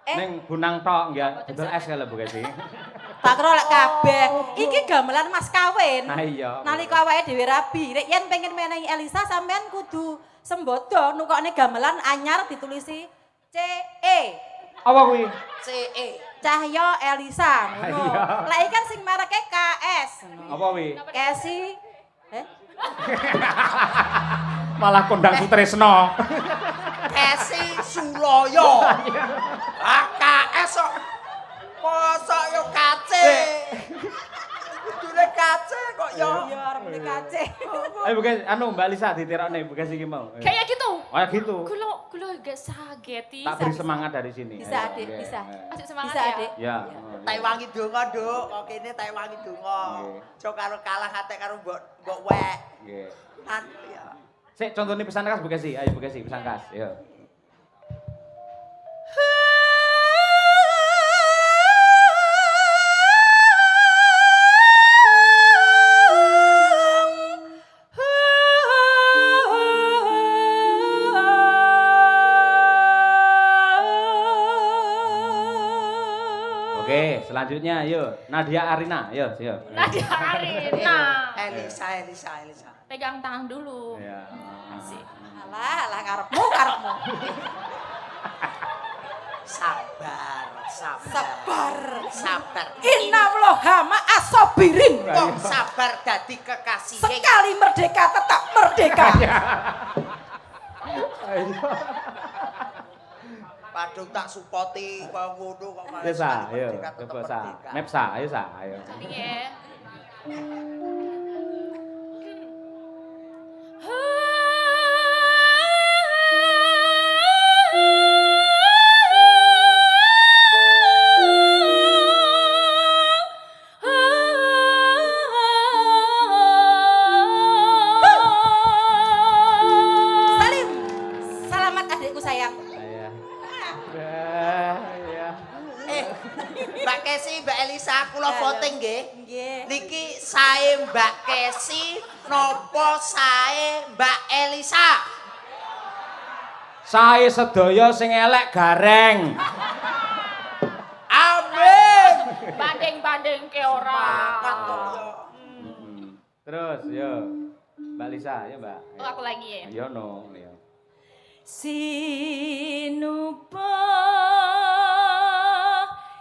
Ning Bunang tok nggih, dodol es kalau Bu Kesi. Tak kira lek kabeh. Iki gamelan mas kawin. Ah iya. Nalika awake dhewe rabi, rek yen pengen menehi Elisa sampean kudu sembodo nukokne gamelan anyar ditulisi CE. Apa kuwi? CE. Cahya Elisa ngono. Iya. Lek iki kan sing mereke KS. Apa kuwi? Kesi. Malah kondang Sutresno. Kesi Suloyo. AKS kok. Mosok yo kace. Kudune kace kok yo. Iya arep kace. Ayo bukan anu Mbak Lisa ditirokne bukan iki mau. Kayak gitu. Oh gitu. Kulo gak sageti. Tak beri semangat dari sini. Bisa, Ayo, Adik, oke. bisa. Asik semangat Bisa, ya. Adik. Ya. Tai wangi donga, Nduk. Kok kene tai wangi donga. Nggih. Jo karo kalah hate karo mbok wek. Nggih. Anu ya. Sik contohnya pesan khas Bekasi. Ayo Bekasi pesan khas. Yo. Oke, selanjutnya yuk Nadia Arina, yuk. Nadia Arina. Elisa. Pegang tangan dulu. Ya. Asik. Alah karepmu. Sabar. Inna ma asobirin. Wong sabar dadi kekasih. Sekali merdeka tetap merdeka. Padung tak supporti kaya ngono kok malah. Sa, sekali ayo, merdeka tetep coba sa. merdeka. Map sa, ayo sa, ayo. Cantik ya. Salim. Selamat adikku sayang. Iya. Iya. Mbak Kesi, Mbak Elisa, kula Halo. voting nggih. Nggih. Niki sae Mbak Kesi nopo sae Mbak Elisa? Sae sedaya sing elek gareng. Amin. Banding-banding ke orang. Terus, yo. Mbak Lisa, ya Mbak. Oh, aku lagi ya. Yo no, yo. Sinupa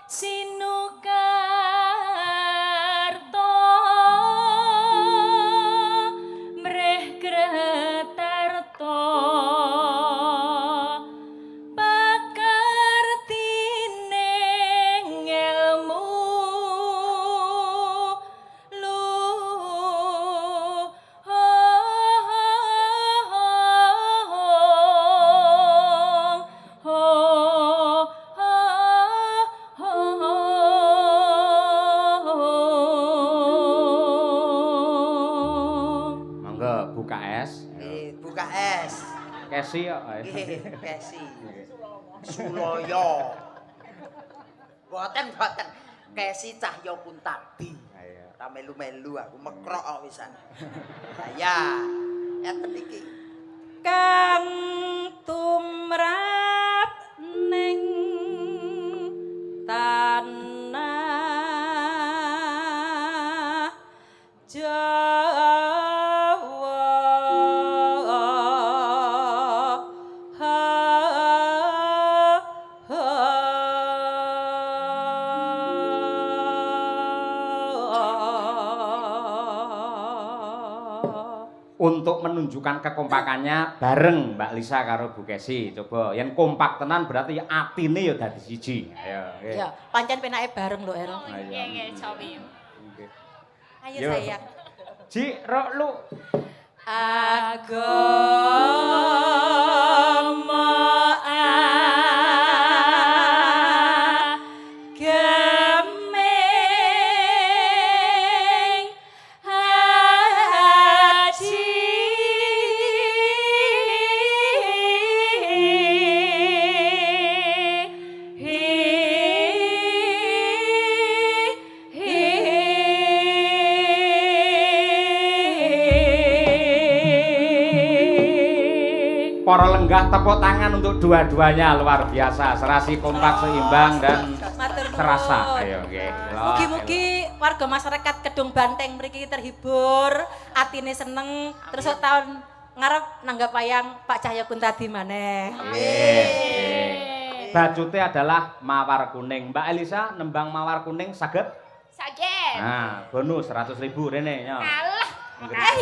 sinukarto mreh gretarto pakartining ilmu Mangga buka es. Buka es. Kesi yo. Nggih, Kesi. Suloyo. Boten. Kesi Cahya Kuntabi. Ayo. Ora melu-melu aku mekrok kok wisan. Ya. Eten iki. Kang tumrap ning tanah Jawa. Untuk menunjukkan kekompakannya bareng Mbak Lisa karo Bu Kesi. Coba yang kompak tenan berarti atine ya dadi siji. Ayo. oke. Ya, pancen penake bareng lho, El. Ayo. Iya, cobi. Oke. Ayo Yo. sayang. Ji, ro lu. Agama agemeng haji para lenggah tepuk tangan untuk dua-duanya luar biasa, serasi kompak seimbang dan Matur nuwun. serasa. Ayo nggih. Mugi-mugi warga masyarakat Kedung Banteng mriki terhibur, atine seneng, terus tahun ngarep nanggap wayang Pak Cahyokun tadi maneh. Bajute adalah mawar kuning. Mbak Elisa nembang mawar kuning saged? Saged. Nah, bonus 100.000 rene ya. Alah.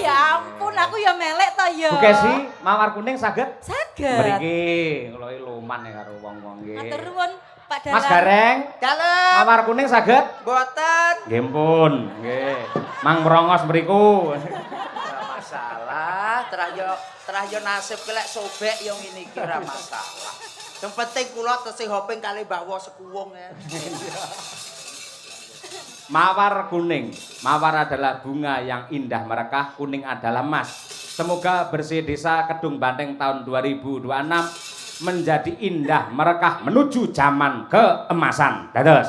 Ya ampun, aku ya melek to ya. Bu Kesi, mawar kuning saged? Saged. Mriki kula iki luman ya karo wong-wong nggih. Matur nuwun Pak Dalang. Mas Gareng, Dalem. mawar kuning saged? Boten. Nggih pun, nggih. Mang merongos mriku. Ora masalah, terah yo nasib kelek sobek yo ngene iki ora masalah. Yang penting kula tesih hoping kali bahwa sekuwung ya. Mawar kuning. Mawar adalah bunga yang indah merekah, kuning adalah emas. Semoga bersih desa Kedung Banteng tahun 2026 menjadi indah merekah menuju zaman keemasan. Dados.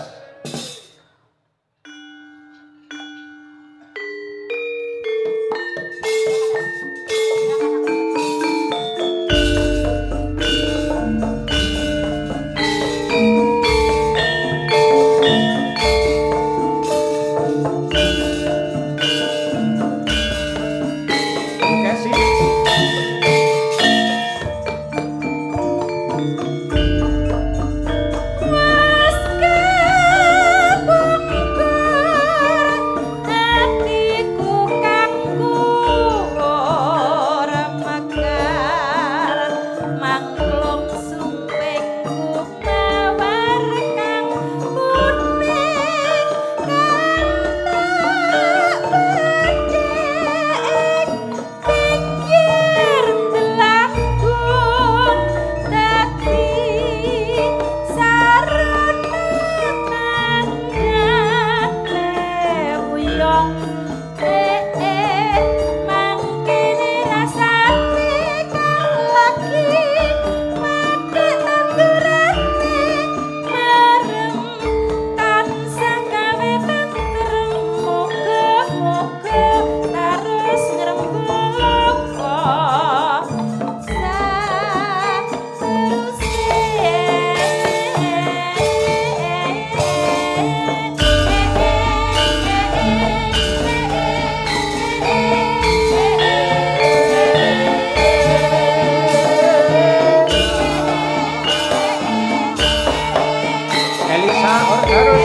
Elisa,